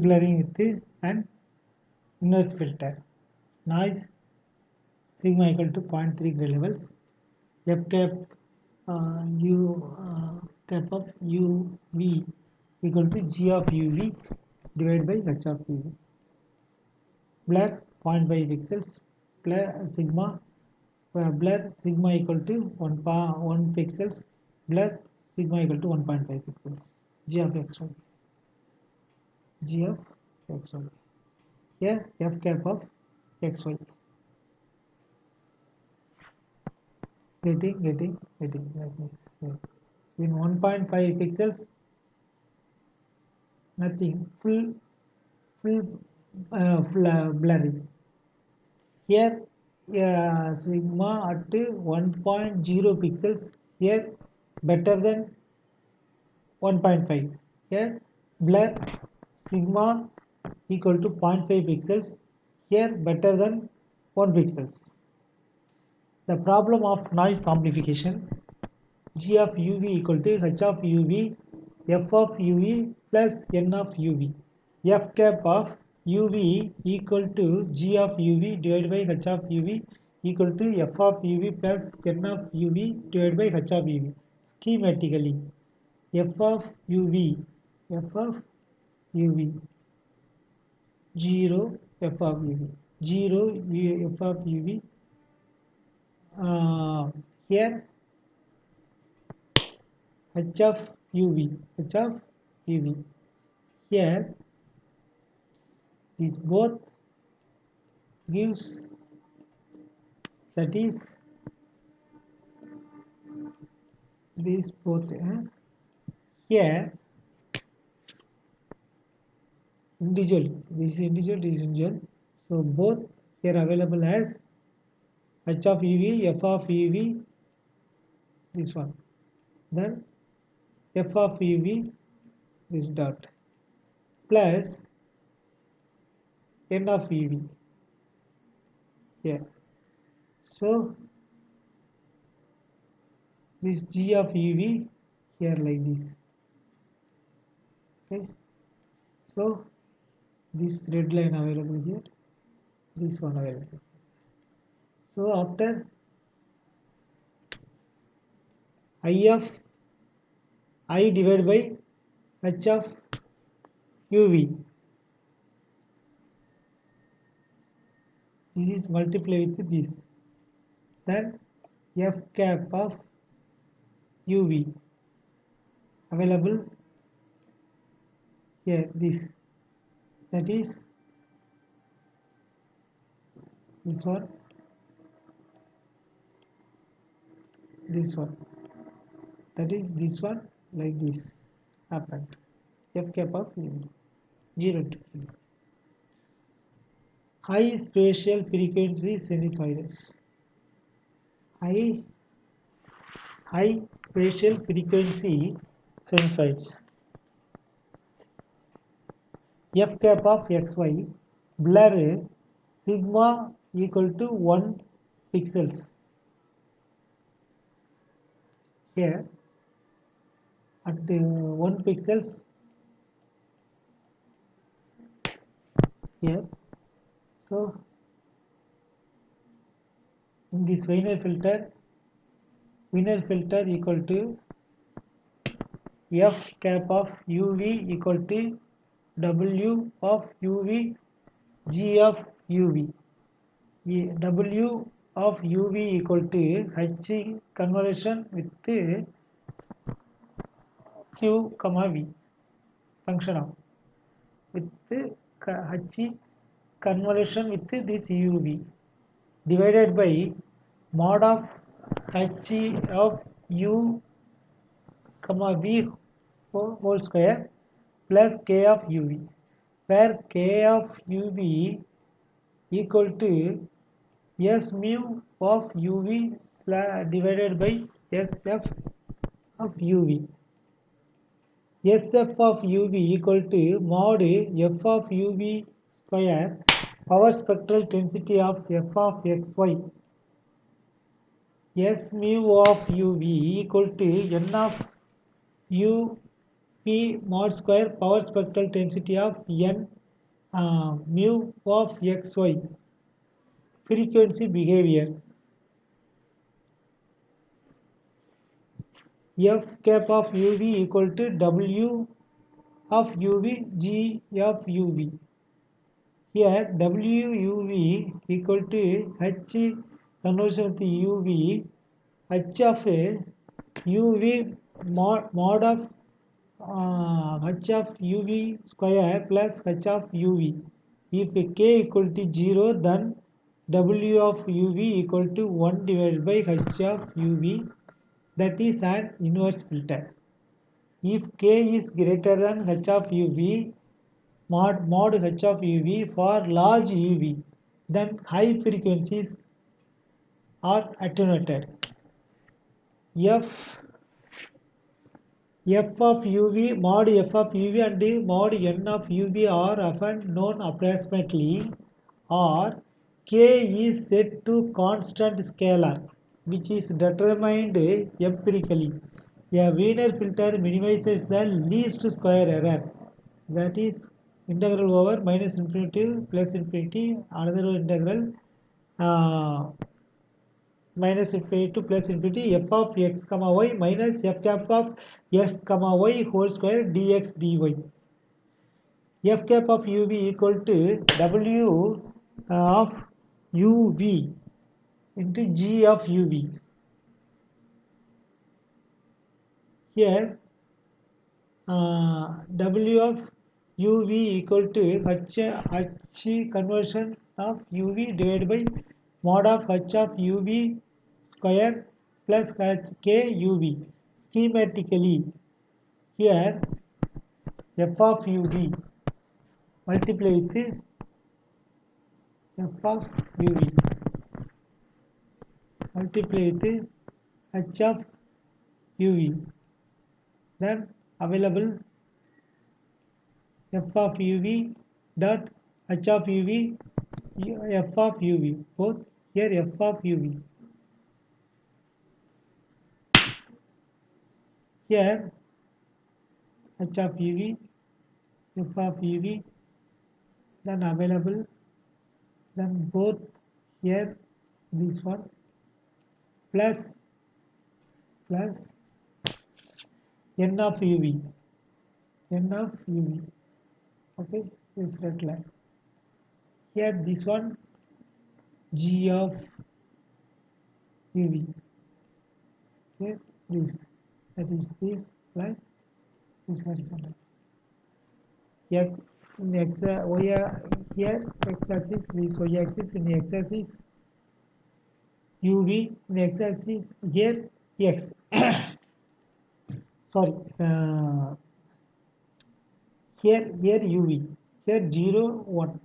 Deblurring with an inverse filter. Noise sigma equal to 0.3 gray levels. F cap u cap of uv equal to g of uv divided by h of uv. Blur 0.5 pixels. Blur sigma equal to 1 pixels. Blur sigma equal to 1.5 pixels. G of x1. G of x1. Here f cap of xy. Getting like this. In 1.5 pixels, nothing, full blurring. Here sigma at 1.0 pixels, here better than 1.5. Here blur sigma equal to 0.5 pixels, here better than 1 pixels. The problem of noise amplification. G of uv equal to h of uv f of uv plus n of uv. F cap of uv equal to g of uv divided by h of uv equal to f of uv plus n of uv divided by h of uv. Schematically, f of uv 0 f of uv 0 f of uv. Here h of uv here these both gives, that is these both here individual, this is individual, so both here available as h of uv f of uv, this one, then f of uv this dot plus n of uv here. So this g of uv here like this. Okay, so this red line available here, this one available. So after I divided by h of uv, this is multiply with this, then f cap of uv available here, this, that is this one, that is this one, like this happened. F cap of uv 0 to 0. High spatial frequency sinusoids. High spatial frequency sinusoids. F cap of xy blur sigma equal to 1 pixels. Here at 1 pixels here. So in this Wiener filter equal to f cap of uv equal to w of uv g of uv. W of uv equal to h conversion with q comma v, function of with h conversion with this uv divided by mod of h of u comma v whole square plus k of uv, where k of uv equal to s mu of uv divided by sf of uv. Sf of uv equal to mod f of uv square power spectral density of f of xy. S mu of uv equal to n of u P mod square power spectral density of n mu of xy frequency behavior. F cap of uv equal to w of uv g of uv. Here WUV equal to H conversion to UV, H of UV mod of H of UV square plus H of UV. If K equal to 0, then W of UV equal to 1 divided by H of UV, that is an inverse filter. If K is greater than H of UV, mod H of UV for large UV, then high frequencies are attenuated. F F of UV, mod F of UV and mod N of UV are often known approximately, or K is set to constant scalar, which is determined empirically. A Wiener filter minimizes the least square error, that is integral over minus infinity plus infinity, another integral uh, minus infinity to plus infinity f of x comma y minus f cap of x comma y whole square dx dy. F cap of uv equal to w of uv into g of uv. Here w of uv equal to h conversion of uv divided by mod of h of uv square plus h k uv. Schematically, here f of uv multiply with f of uv multiply with h of uv, then available f of uv dot h of uv f of uv, both here f of uv, here h of uv f of uv, then available, then both here this one plus n of uv, okay, this red line. Here this one g of uv, here this, that is this line, this horizontal. X in x y here x axis, this y axis, in x axis uv, in x axis here x sorry, here uv, here 0 1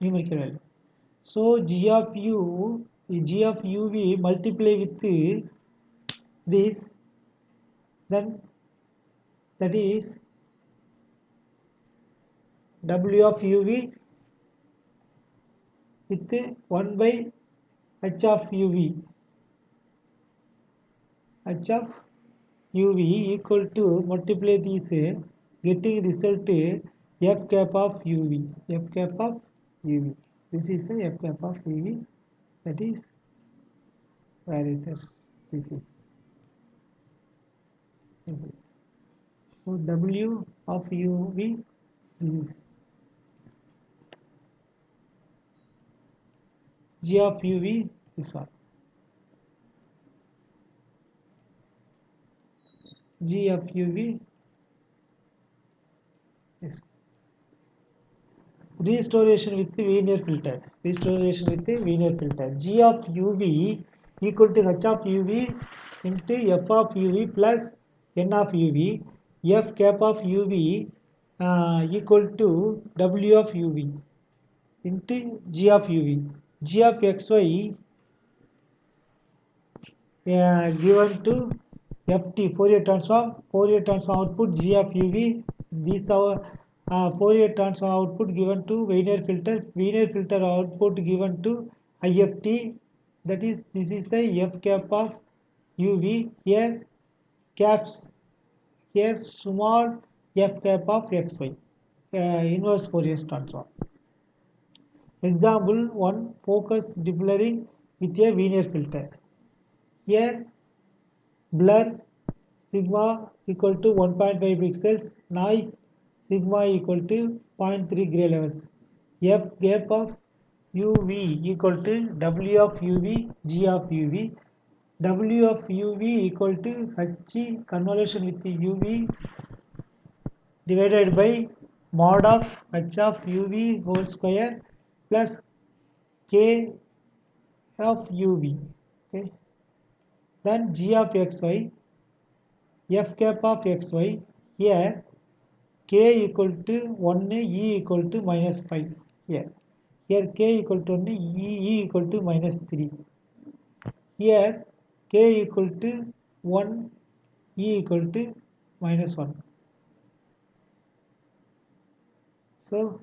numerical value. So g of uv multiply with this, then that is w of uv with 1 by h of uv equal to multiply these, getting result f cap of uv, f cap of uv. This is the f cap of uv, that is where is it? This is. So w of uv is g of uv, this one. G of uv is restoration with the Wiener filter. Restoration with the Wiener filter. G of uv equal to h of uv into f of uv plus n of uv. F cap of uv equal to w of uv into g of uv. G of xy given to ft, Fourier transform output g of uv. These are Fourier transform output given to Wiener filter output given to ift, that is this is the f cap of uv. Here caps Here small f cap of xy, inverse Fourier transform. Example 1, focus deblurring with a linear filter. Here blur sigma equal to 1.5 pixels, noise sigma equal to 0.3 gray levels. F gap of UV equal to W of UV, G of UV. W of UV equal to H convolution with UV divided by mod of H of UV whole square plus K of UV. Okay. Then G of XY, F cap of XY, here K equal to 1, E equal to minus 5. Here K equal to 1, E equal to minus 3. Here K equal to 1, E equal to minus 1. So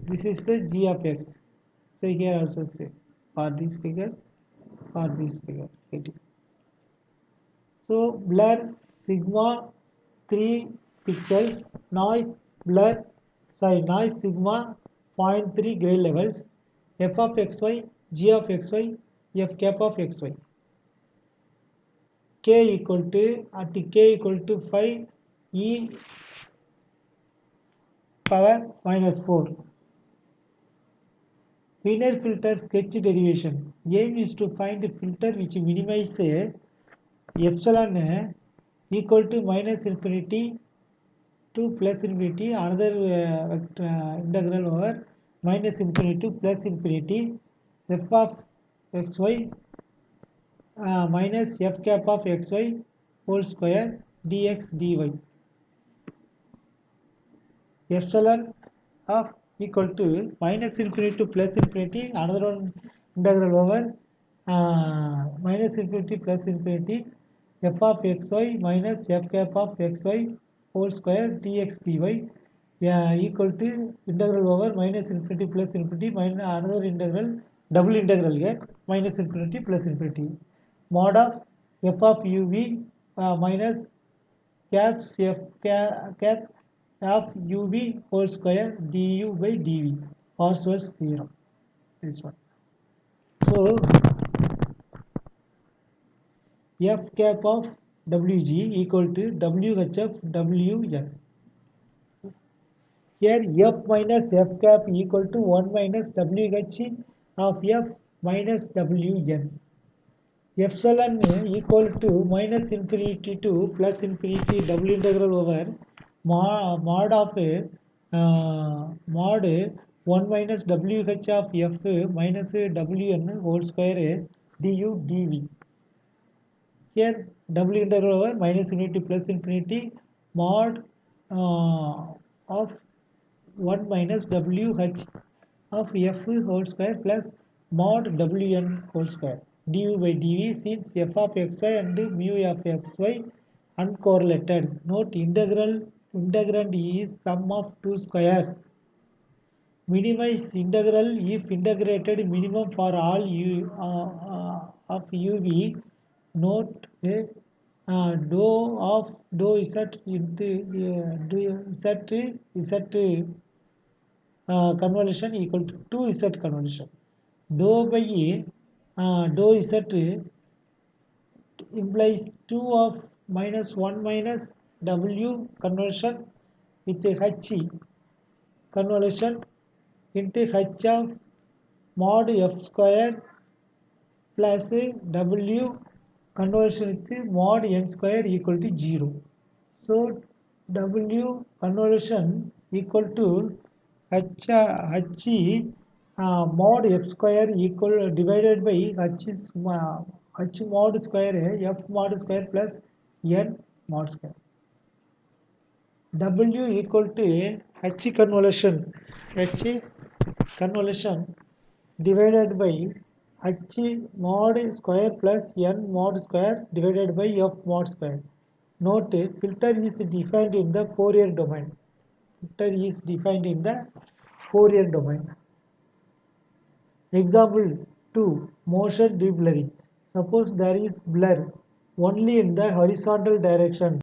this is the G of X. So here also say for this figure, for this figure. So blur sigma 3 pixels, noise blur, noise sigma 0.3 gray levels, f of xy, g of xy, f cap of xy. K equal to, at k equal to 5, e power minus 4. Linear filter sketch derivation. Aim is to find a filter which minimizes epsilon equal to minus infinity to plus infinity, another integral over minus infinity to plus infinity, f of xy minus f cap of xy whole square dx dy. Epsilon of equal to minus infinity to plus infinity, another one integral over minus infinity plus infinity, f of xy minus f cap of xy whole square dx dy, equal to integral over minus infinity plus infinity minus another integral, double integral here, minus infinity plus infinity, mod of f of uv minus caps f cap of uv whole square du by dv, Oswald's theorem. This one. So f cap of wg equal to wh of wn. Here f minus f cap equal to 1 minus wh of f minus wn. Epsilon equal to minus infinity to plus infinity double integral over mod of mod 1 minus wh of f minus wn whole square du dv. Here double integral over minus infinity plus infinity mod of 1 minus wh of f whole square plus mod wn whole square du by dv, since f of xy and mu of xy uncorrelated. Note integrand is sum of two squares. Minimize integral if integrated minimum for all of uv. Note dou z into z convolution equal to 2z convolution. Dou by dou z implies 2 of minus 1 minus w conversion with a h convolution into h of mod f square plus w conversion with mod n square equal to 0. So w convolution equal to h mod f square equal divided by h mod square f mod square plus n mod square. W equal to h convolution divided by h mod square plus n mod square divided by f mod square. Note filter is defined in the Fourier domain. Filter is defined in the Fourier domain. Example 2, motion deblurring. Suppose there is blur only in the horizontal direction.